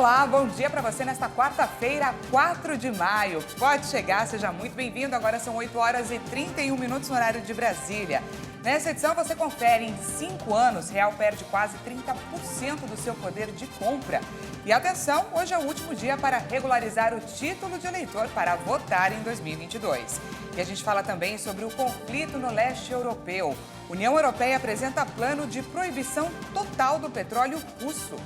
Olá, bom dia para você nesta quarta-feira, 4 de maio. Pode chegar, seja muito bem-vindo. Agora são 8 horas e 31 minutos no horário de Brasília. Nessa edição você confere, em 5 anos, real perde quase 30% do seu poder de compra. E atenção, hoje é o último dia para regularizar o título de eleitor para votar em 2022. E a gente fala também sobre o conflito no leste europeu. União Europeia apresenta plano de proibição total do petróleo russo.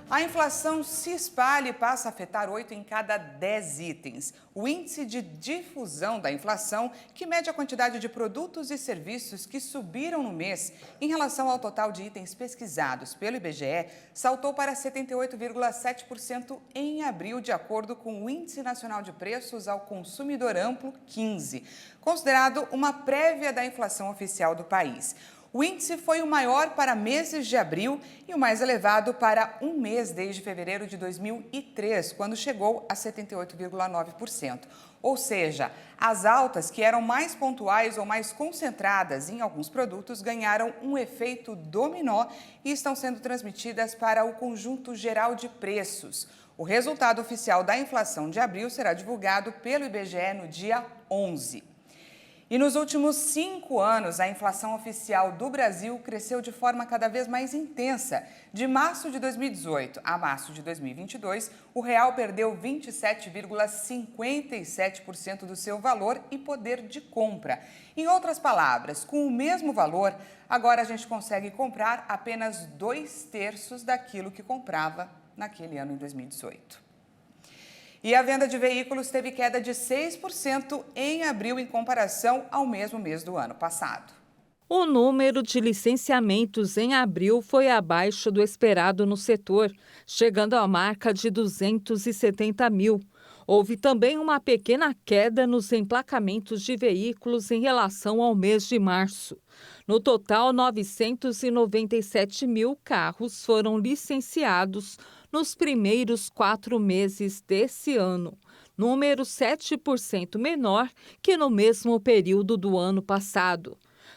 A inflação se espalha e passa a afetar 8 em cada 10 itens. O índice de difusão da inflação, que mede a quantidade de produtos e serviços que subiram no mês em relação ao total de itens pesquisados pelo IBGE, saltou para 78,7% em abril, de acordo com o Índice Nacional de Preços ao Consumidor Amplo, 15, considerado uma prévia da inflação oficial do país. O índice foi o maior para meses de abril e o mais elevado para um mês desde fevereiro de 2003, quando chegou a 78,9%. Ou seja, as altas que eram mais pontuais ou mais concentradas em alguns produtos ganharam um efeito dominó e estão sendo transmitidas para o conjunto geral de preços. O resultado oficial da inflação de abril será divulgado pelo IBGE no dia 11. E nos últimos 5 anos, a inflação oficial do Brasil cresceu de forma cada vez mais intensa. De março de 2018 a março de 2022, o real perdeu 27,57% do seu valor e poder de compra. Em outras palavras, com o mesmo valor, agora a gente consegue comprar apenas 2/3 daquilo que comprava naquele ano em 2018. E a venda de veículos teve queda de 6% em abril em comparação ao mesmo mês do ano passado. O número de licenciamentos em abril foi abaixo do esperado no setor, chegando à marca de 270 mil. Houve também uma pequena queda nos emplacamentos de veículos em relação ao mês de março. No total, 997 mil carros foram licenciados nos primeiros 4 meses desse ano, número 7% menor que no mesmo período do ano passado.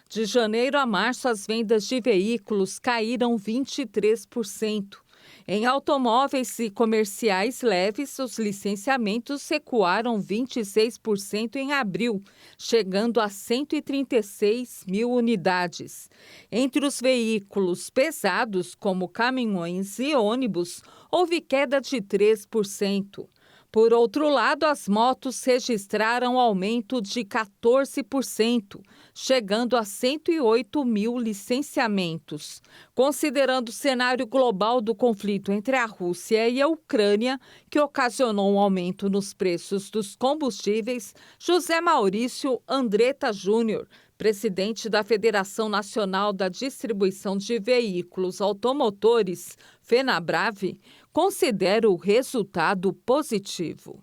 De janeiro a março, as vendas de veículos caíram 23%. Em automóveis e comerciais leves, os licenciamentos recuaram 26% em abril, chegando a 136 mil unidades. Entre os veículos pesados, como caminhões e ônibus, houve queda de 3%. Por outro lado, as motos registraram aumento de 14%, chegando a 108 mil licenciamentos. Considerando o cenário global do conflito entre a Rússia e a Ucrânia, que ocasionou um aumento nos preços dos combustíveis, José Maurício Andretta Júnior, presidente da Federação Nacional da Distribuição de Veículos Automotores, FenaBrave, considera o resultado positivo.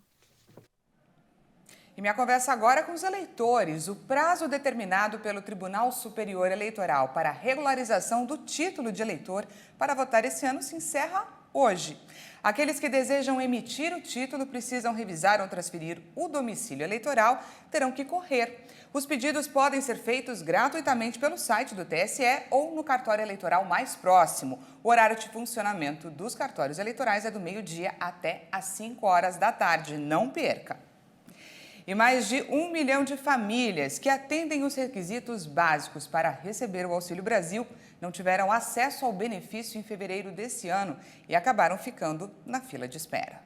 E minha conversa agora é com os eleitores. O prazo determinado pelo Tribunal Superior Eleitoral para a regularização do título de eleitor para votar esse ano se encerra hoje. Aqueles que desejam emitir o título precisam revisar ou transferir o domicílio eleitoral, terão que correr. Os pedidos podem ser feitos gratuitamente pelo site do TSE ou no cartório eleitoral mais próximo. O horário de funcionamento dos cartórios eleitorais é do meio-dia até às 5 horas da tarde. Não perca! E mais de 1 milhão de famílias que atendem os requisitos básicos para receber o Auxílio Brasil não tiveram acesso ao benefício em fevereiro desse ano e acabaram ficando na fila de espera.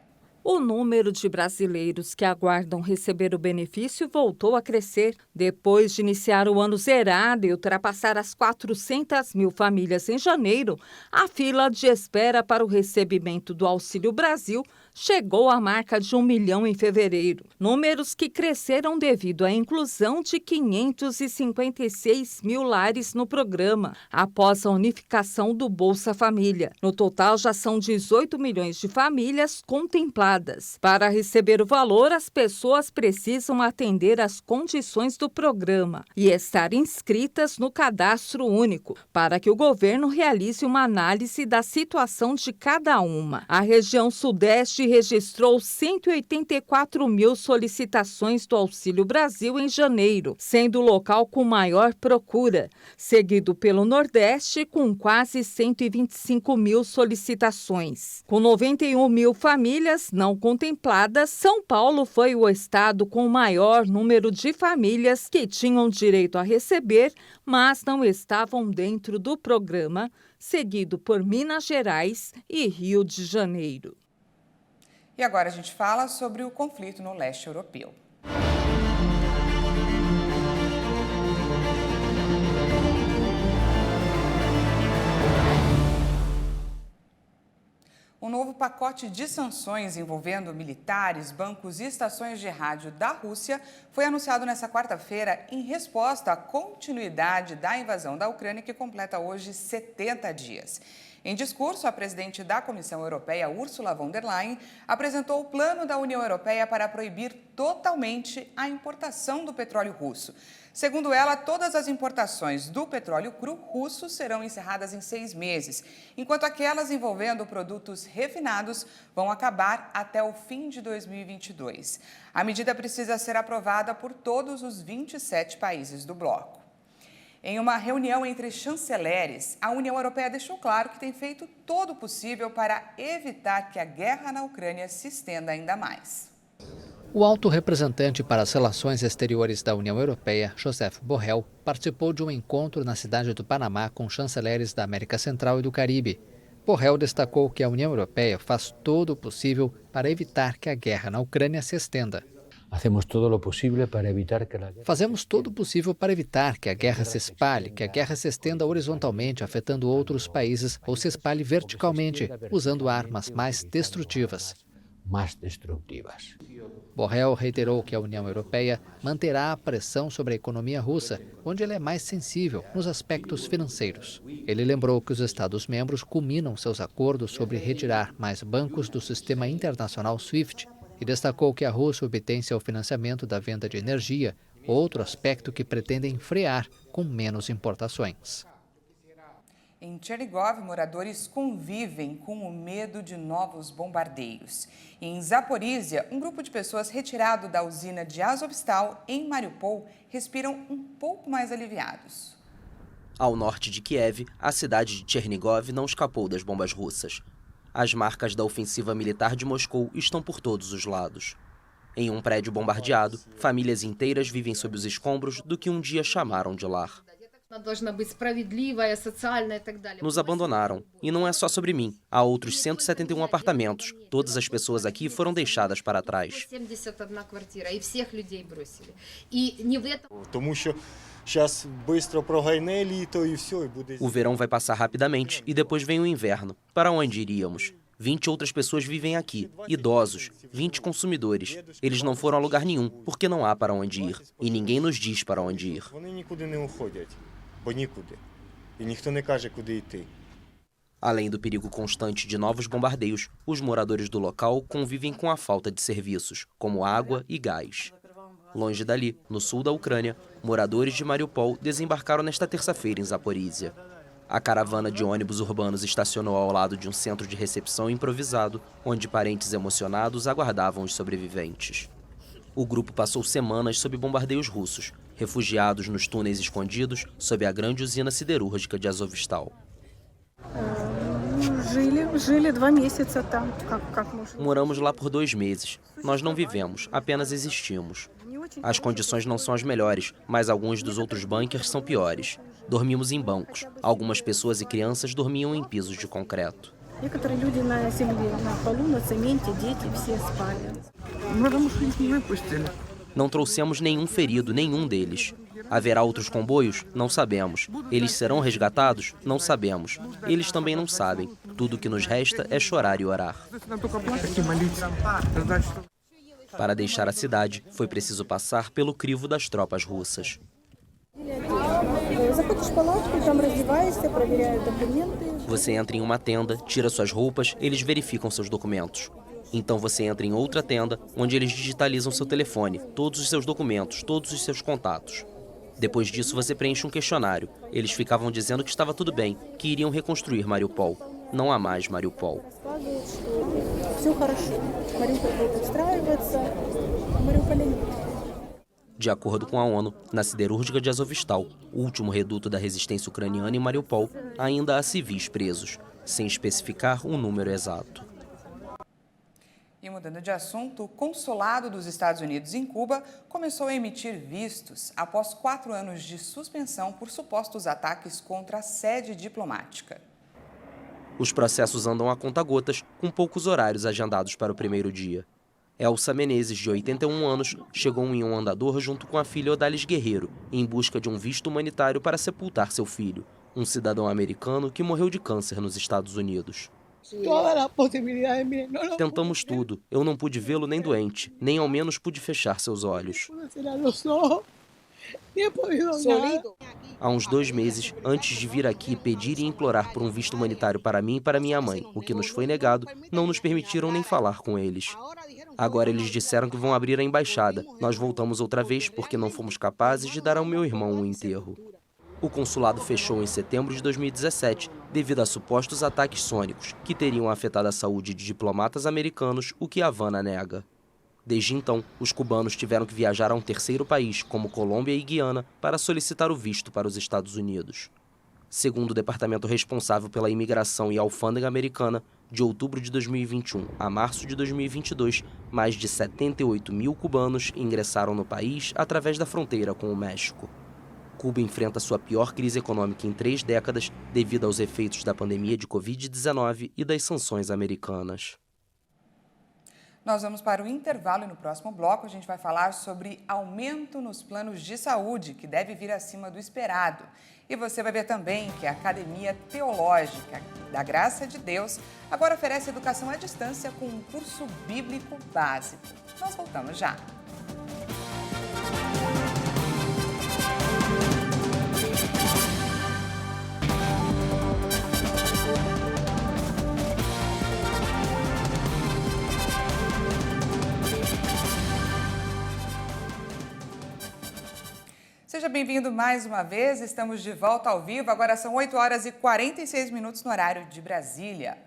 O número de brasileiros que aguardam receber o benefício voltou a crescer. Depois de iniciar o ano zerado e ultrapassar as 400 mil famílias em janeiro, a fila de espera para o recebimento do Auxílio Brasil chegou à marca de 1 milhão em fevereiro. Números que cresceram devido à inclusão de 556 mil lares no programa, após a unificação do Bolsa Família. No total, já são 18 milhões de famílias contempladas. Para receber o valor, as pessoas precisam atender às condições do programa e estar inscritas no Cadastro Único, para que o governo realize uma análise da situação de cada uma. A região Sudeste cidade registrou 184 mil solicitações do Auxílio Brasil em janeiro, sendo o local com maior procura, seguido pelo Nordeste, com quase 125 mil solicitações. Com 91 mil famílias não contempladas, São Paulo foi o estado com o maior número de famílias que tinham direito a receber, mas não estavam dentro do programa, seguido por Minas Gerais e Rio de Janeiro. E agora a gente fala sobre o conflito no leste europeu. Um novo pacote de sanções envolvendo militares, bancos e estações de rádio da Rússia foi anunciado nesta quarta-feira em resposta à continuidade da invasão da Ucrânia, que completa hoje 70 dias. Em discurso, a presidente da Comissão Europeia, Ursula von der Leyen, apresentou o plano da União Europeia para proibir totalmente a importação do petróleo russo. Segundo ela, todas as importações do petróleo cru russo serão encerradas em 6 meses, enquanto aquelas envolvendo produtos refinados vão acabar até o fim de 2022. A medida precisa ser aprovada por todos os 27 países do bloco. Em uma reunião entre chanceleres, a União Europeia deixou claro que tem feito todo o possível para evitar que a guerra na Ucrânia se estenda ainda mais. O alto representante para as relações exteriores da União Europeia, Josep Borrell, participou de um encontro na cidade do Panamá com chanceleres da América Central e do Caribe. Borrell destacou que a União Europeia faz todo o possível para evitar que a guerra na Ucrânia se estenda. Fazemos todo o possível para evitar que a guerra se espalhe, que a guerra se estenda horizontalmente, afetando outros países, ou se espalhe verticalmente, usando armas mais destrutivas. Borrell reiterou que a União Europeia manterá a pressão sobre a economia russa, onde ela é mais sensível nos aspectos financeiros. Ele lembrou que os Estados-membros culminam seus acordos sobre retirar mais bancos do sistema internacional SWIFT e destacou que a Rússia obtém seu financiamento da venda de energia, outro aspecto que pretendem frear com menos importações. Em Chernigov, moradores convivem com o medo de novos bombardeios. Em Zaporísia, um grupo de pessoas retirado da usina de Azovstal, em Mariupol, respiram um pouco mais aliviados. Ao norte de Kiev, a cidade de Chernigov não escapou das bombas russas. As marcas da ofensiva militar de Moscou estão por todos os lados. Em um prédio bombardeado, famílias inteiras vivem sob os escombros do que um dia chamaram de lar. Nos abandonaram. E não é só sobre mim. Há outros 171 apartamentos. Todas as pessoas aqui foram deixadas para trás. O verão vai passar rapidamente e depois vem o inverno. Para onde iríamos? 20 outras pessoas vivem aqui, idosos, 20 consumidores. Eles não foram a lugar nenhum, porque não há para onde ir. E ninguém nos diz para onde ir. Além do perigo constante de novos bombardeios, os moradores do local convivem com a falta de serviços, como água e gás. Longe dali, no sul da Ucrânia, moradores de Mariupol desembarcaram nesta terça-feira em Zaporísia. A caravana de ônibus urbanos estacionou ao lado de um centro de recepção improvisado, onde parentes emocionados aguardavam os sobreviventes. O grupo passou semanas sob bombardeios russos, refugiados nos túneis escondidos sob a grande usina siderúrgica de Azovstal. Moramos lá por 2 meses. Nós não vivemos, apenas existimos. As condições não são as melhores, mas alguns dos outros bunkers são piores. Dormimos em bancos. Algumas pessoas e crianças dormiam em pisos de concreto. Não trouxemos nenhum ferido, nenhum deles. Haverá outros comboios? Não sabemos. Eles serão resgatados? Não sabemos. Eles também não sabem. Tudo o que nos resta é chorar e orar. Para deixar a cidade, foi preciso passar pelo crivo das tropas russas. Você entra em uma tenda, tira suas roupas, eles verificam seus documentos. Então você entra em outra tenda, onde eles digitalizam seu telefone, todos os seus documentos, todos os seus contatos. Depois disso, você preenche um questionário. Eles ficavam dizendo que estava tudo bem, que iriam reconstruir Mariupol. Não há mais Mariupol. De acordo com a ONU, na siderúrgica de Azovstal, o último reduto da resistência ucraniana em Mariupol, ainda há civis presos, sem especificar um número exato. E mudando de assunto, o consulado dos Estados Unidos em Cuba começou a emitir vistos após 4 anos de suspensão por supostos ataques contra a sede diplomática. Os processos andam a conta-gotas, com poucos horários agendados para o primeiro dia. Elsa Menezes, de 81 anos, chegou em um andador junto com a filha Odalis Guerreiro, em busca de um visto humanitário para sepultar seu filho, um cidadão americano que morreu de câncer nos Estados Unidos. Tentamos tudo. Eu não pude vê-lo nem doente, nem ao menos pude fechar seus olhos. Há uns 2 meses, antes de vir aqui pedir e implorar por um visto humanitário para mim e para minha mãe, o que nos foi negado, não nos permitiram nem falar com eles. Agora eles disseram que vão abrir a embaixada. Nós voltamos outra vez porque não fomos capazes de dar ao meu irmão um enterro. O consulado fechou em setembro de 2017 devido a supostos ataques sônicos que teriam afetado a saúde de diplomatas americanos, o que Havana nega. Desde então, os cubanos tiveram que viajar a um terceiro país, como Colômbia e Guiana, para solicitar o visto para os Estados Unidos. Segundo o departamento responsável pela imigração e alfândega americana, de outubro de 2021 a março de 2022, mais de 78 mil cubanos ingressaram no país através da fronteira com o México. Cuba enfrenta sua pior crise econômica em 3 décadas devido aos efeitos da pandemia de Covid-19 e das sanções americanas. Nós vamos para o intervalo e no próximo bloco a gente vai falar sobre aumento nos planos de saúde, que deve vir acima do esperado. E você vai ver também que a Academia Teológica da Graça de Deus agora oferece educação à distância com um curso bíblico básico. Nós voltamos já. Seja bem-vindo mais uma vez, estamos de volta ao vivo, agora são 8 horas e 46 minutos no horário de Brasília.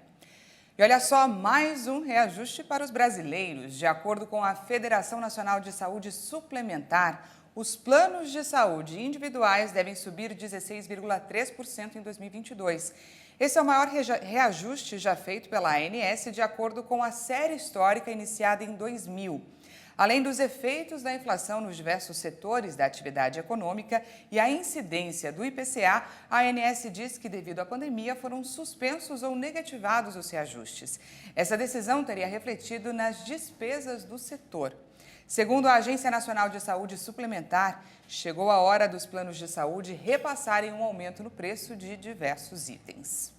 E olha só, mais um reajuste para os brasileiros. De acordo com a Federação Nacional de Saúde Suplementar, os planos de saúde individuais devem subir 16,3% em 2022. Esse é o maior reajuste já feito pela ANS, de acordo com a série histórica iniciada em 2000. Além dos efeitos da inflação nos diversos setores da atividade econômica e a incidência do IPCA, a ANS diz que, devido à pandemia, foram suspensos ou negativados os reajustes. Essa decisão teria refletido nas despesas do setor. Segundo a Agência Nacional de Saúde Suplementar, chegou a hora dos planos de saúde repassarem um aumento no preço de diversos itens.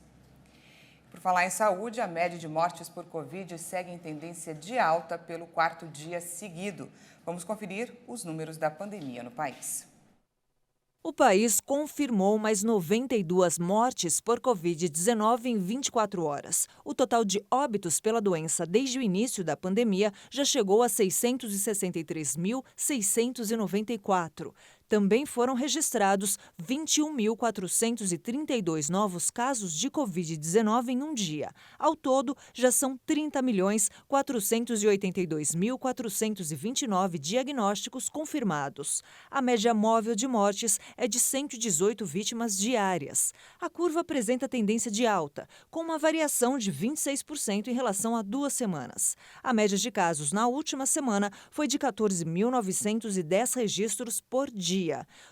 Por falar em saúde, a média de mortes por Covid segue em tendência de alta pelo 4º dia seguido. Vamos conferir os números da pandemia no país. O país confirmou mais 92 mortes por Covid-19 em 24 horas. O total de óbitos pela doença desde o início da pandemia já chegou a 663.694. Também foram registrados 21.432 novos casos de Covid-19 em um dia. Ao todo, já são 30.482.429 diagnósticos confirmados. A média móvel de mortes é de 118 vítimas diárias. A curva apresenta tendência de alta, com uma variação de 26% em relação a 2 semanas. A média de casos na última semana foi de 14.910 registros por dia.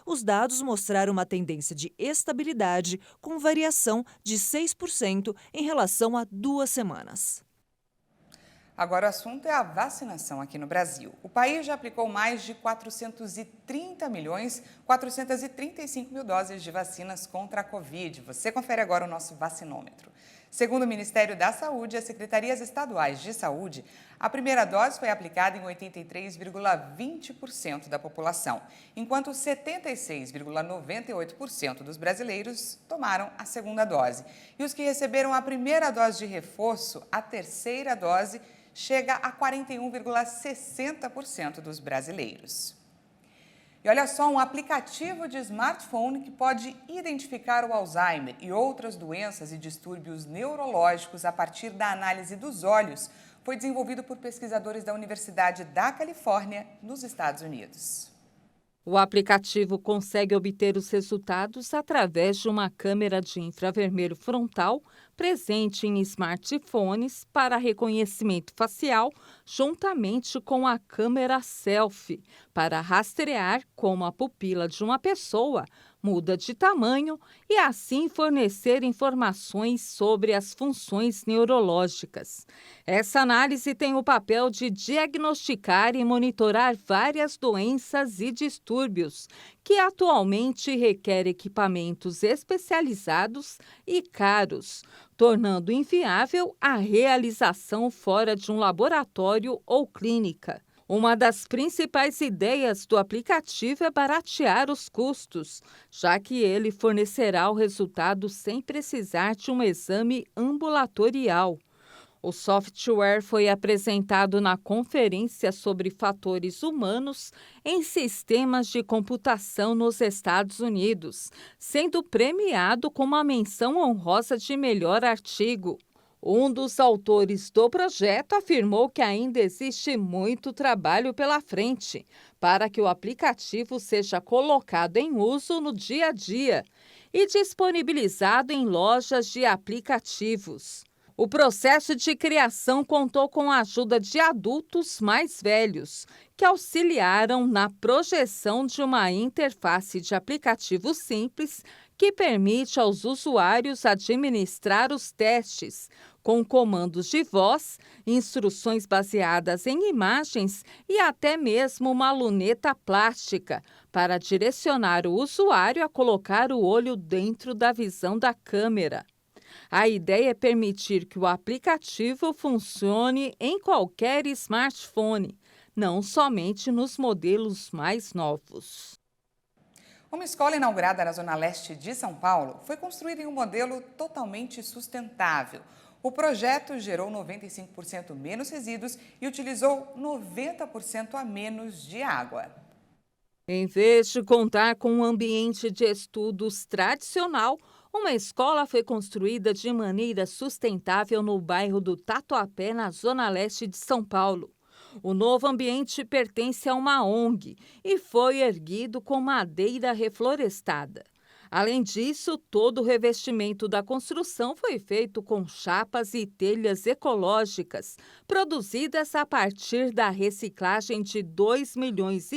Os dados mostraram uma tendência de estabilidade, com variação de 6% em relação a 2 semanas. Agora o assunto é a vacinação aqui no Brasil. O país já aplicou mais de 435 mil doses de vacinas contra a Covid. Você confere agora o nosso vacinômetro. Segundo o Ministério da Saúde e as secretarias estaduais de saúde, a primeira dose foi aplicada em 83,20% da população, enquanto 76,98% dos brasileiros tomaram a segunda dose. E os que receberam a primeira dose de reforço, a terceira dose chega a 41,60% dos brasileiros. E olha só, um aplicativo de smartphone que pode identificar o Alzheimer e outras doenças e distúrbios neurológicos a partir da análise dos olhos foi desenvolvido por pesquisadores da Universidade da Califórnia, nos Estados Unidos. O aplicativo consegue obter os resultados através de uma câmera de infravermelho frontal presente em smartphones para reconhecimento facial, juntamente com a câmera selfie, para rastrear como a pupila de uma pessoa muda de tamanho e assim fornecer informações sobre as funções neurológicas. Essa análise tem o papel de diagnosticar e monitorar várias doenças e distúrbios que atualmente requer equipamentos especializados e caros, tornando inviável a realização fora de um laboratório ou clínica. Uma das principais ideias do aplicativo é baratear os custos, já que ele fornecerá o resultado sem precisar de um exame ambulatorial. O software foi apresentado na Conferência sobre Fatores Humanos em Sistemas de Computação nos Estados Unidos, sendo premiado com uma menção honrosa de melhor artigo. Um dos autores do projeto afirmou que ainda existe muito trabalho pela frente para que o aplicativo seja colocado em uso no dia a dia e disponibilizado em lojas de aplicativos. O processo de criação contou com a ajuda de adultos mais velhos, que auxiliaram na projeção de uma interface de aplicativo simples que permite aos usuários administrar os testes, com comandos de voz, instruções baseadas em imagens e até mesmo uma luneta plástica, para direcionar o usuário a colocar o olho dentro da visão da câmera. A ideia é permitir que o aplicativo funcione em qualquer smartphone, não somente nos modelos mais novos. Uma escola inaugurada na Zona Leste de São Paulo foi construída em um modelo totalmente sustentável. O projeto gerou 95% menos resíduos e utilizou 90% a menos de água. Em vez de contar com um ambiente de estudos tradicional, uma escola foi construída de maneira sustentável no bairro do Tatuapé, na Zona Leste de São Paulo. O novo ambiente pertence a uma ONG e foi erguido com madeira reflorestada. Além disso, todo o revestimento da construção foi feito com chapas e telhas ecológicas, produzidas a partir da reciclagem de 2,5 milhões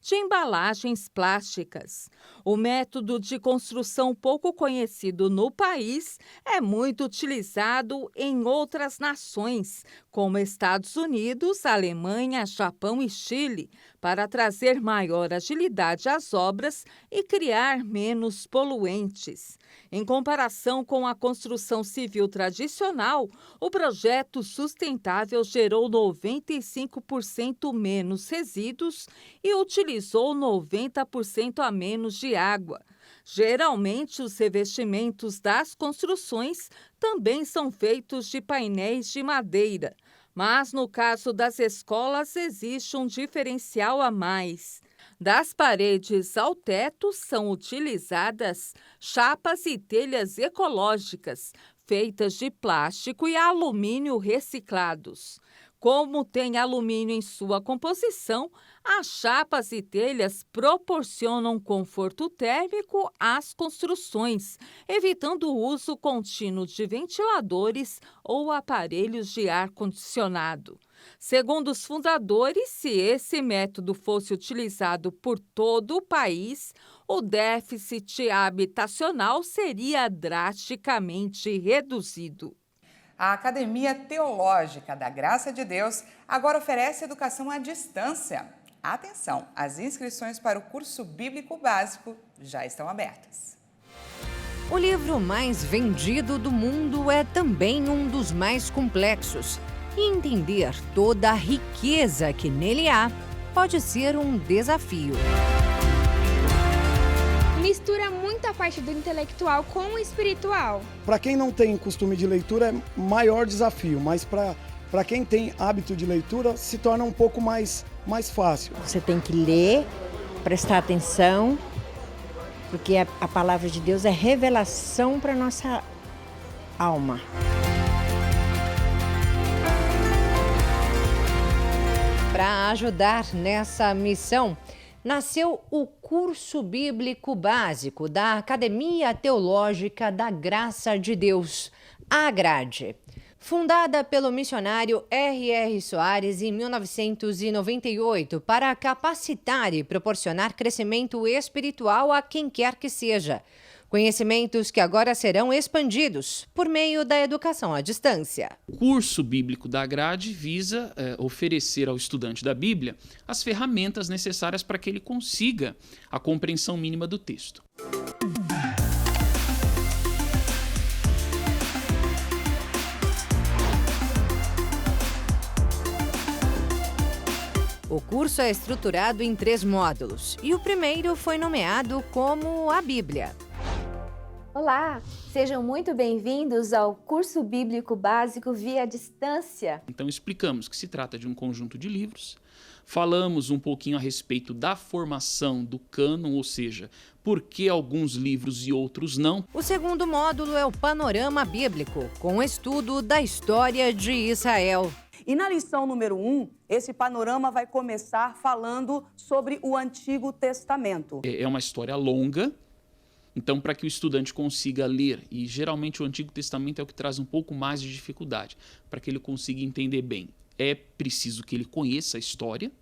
de embalagens plásticas. O método de construção pouco conhecido no país é muito utilizado em outras nações, como Estados Unidos, Alemanha, Japão e Chile, para trazer maior agilidade às obras e criar menos poluentes. Em comparação com a construção civil tradicional, o projeto sustentável gerou 95% menos resíduos e utilizou 90% a menos de água. Geralmente, os revestimentos das construções também são feitos de painéis de madeira, mas no caso das escolas existe um diferencial a mais. Das paredes ao teto são utilizadas chapas e telhas ecológicas, feitas de plástico e alumínio reciclados. Como tem alumínio em sua composição, as chapas e telhas proporcionam conforto térmico às construções, evitando o uso contínuo de ventiladores ou aparelhos de ar-condicionado. Segundo os fundadores, se esse método fosse utilizado por todo o país, o déficit habitacional seria drasticamente reduzido. A Academia Teológica da Graça de Deus agora oferece educação à distância. Atenção, as inscrições para o curso bíblico básico já estão abertas. O livro mais vendido do mundo é também um dos mais complexos. E entender toda a riqueza que nele há pode ser um desafio. Mistura muito a parte do intelectual com o espiritual. Para quem não tem costume de leitura é maior desafio, mas para quem tem hábito de leitura se torna um pouco mais fácil. Você tem que ler, prestar atenção, porque a palavra de Deus é revelação para a nossa alma. para ajudar nessa missão, nasceu o Curso Bíblico Básico da Academia Teológica da Graça de Deus, a AGRADE. Fundada pelo missionário R.R. Soares em 1998 para capacitar e proporcionar crescimento espiritual a quem quer que seja. Conhecimentos que agora serão expandidos por meio da educação à distância. O curso bíblico da AGRADE visa oferecer ao estudante da Bíblia as ferramentas necessárias para que ele consiga a compreensão mínima do texto. O curso é estruturado em 3 módulos e o primeiro foi nomeado como a Bíblia. Olá, sejam muito bem-vindos ao Curso Bíblico Básico via distância. Então explicamos que se trata de um conjunto de livros, falamos um pouquinho a respeito da formação do cânon, ou seja, por que alguns livros e outros não. O segundo módulo é o Panorama Bíblico, com o estudo da história de Israel. E na lição número 1, esse panorama vai começar falando sobre o Antigo Testamento. É uma história longa, então para que o estudante consiga ler, e geralmente o Antigo Testamento é o que traz um pouco mais de dificuldade, para que ele consiga entender bem, é preciso que ele conheça a história,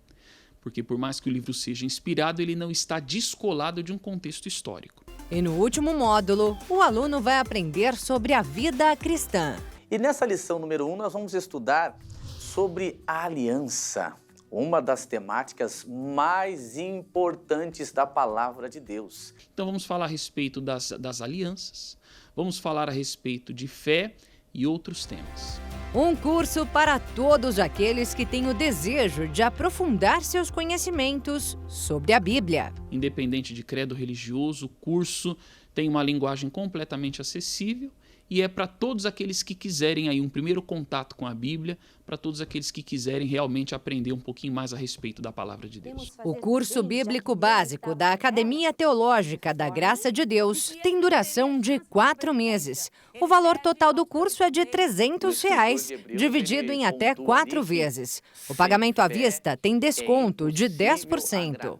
porque por mais que o livro seja inspirado, ele não está descolado de um contexto histórico. E no último módulo, o aluno vai aprender sobre a vida cristã. E nessa lição número 1, nós vamos estudar sobre a aliança, uma das temáticas mais importantes da palavra de Deus. Então vamos falar a respeito das alianças, vamos falar a respeito de fé e outros temas. Um curso para todos aqueles que têm o desejo de aprofundar seus conhecimentos sobre a Bíblia. Independente de credo religioso, o curso tem uma linguagem completamente acessível e é para todos aqueles que quiserem aí um primeiro contato com a Bíblia, para todos aqueles que quiserem realmente aprender um pouquinho mais a respeito da Palavra de Deus. O curso bíblico básico da Academia Teológica da Graça de Deus tem duração de 4 meses. O valor total do curso é de R$ 300, dividido em até 4 vezes. O pagamento à vista tem desconto de 10%.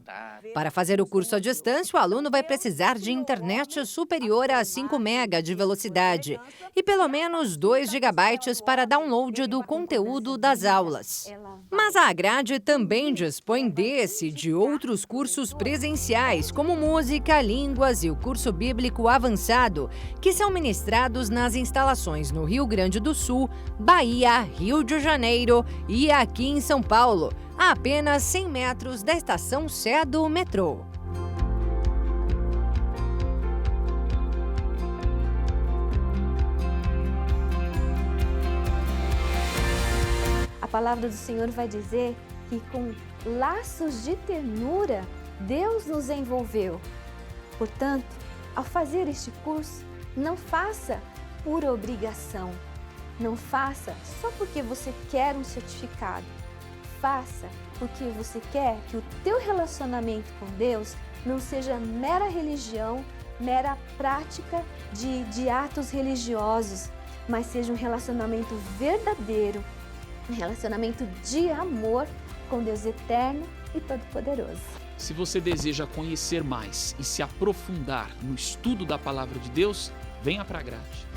Para fazer o curso à distância, o aluno vai precisar de internet superior a 5 MB de velocidade e pelo menos 2 GB para download do conteúdo das aulas. Mas a AGRADE também dispõe desse e de outros cursos presenciais, como música, línguas e o curso bíblico avançado, que são ministrados nas instalações no Rio Grande do Sul, Bahia, Rio de Janeiro e aqui em São Paulo, a apenas 100 metros da estação Sé do metrô. A palavra do Senhor vai dizer que com laços de ternura Deus nos envolveu. Portanto, ao fazer este curso, não faça por obrigação. Não faça só porque você quer um certificado. Faça porque você quer que o teu relacionamento com Deus não seja mera religião, mera prática de atos religiosos, mas seja um relacionamento verdadeiro, um relacionamento de amor com Deus eterno e todo-poderoso. Se você deseja conhecer mais e se aprofundar no estudo da Palavra de Deus, venha para a AGRADE.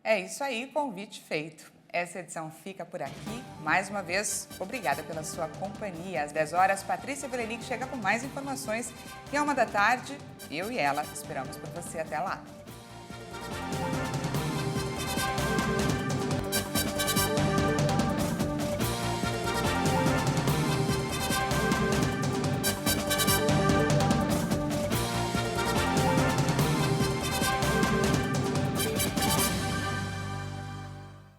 É isso aí, convite feito. Essa edição fica por aqui. Mais uma vez, obrigada pela sua companhia. Às 10 horas, Patrícia Verelic chega com mais informações. E à 1 da tarde, eu e ela esperamos por você até lá.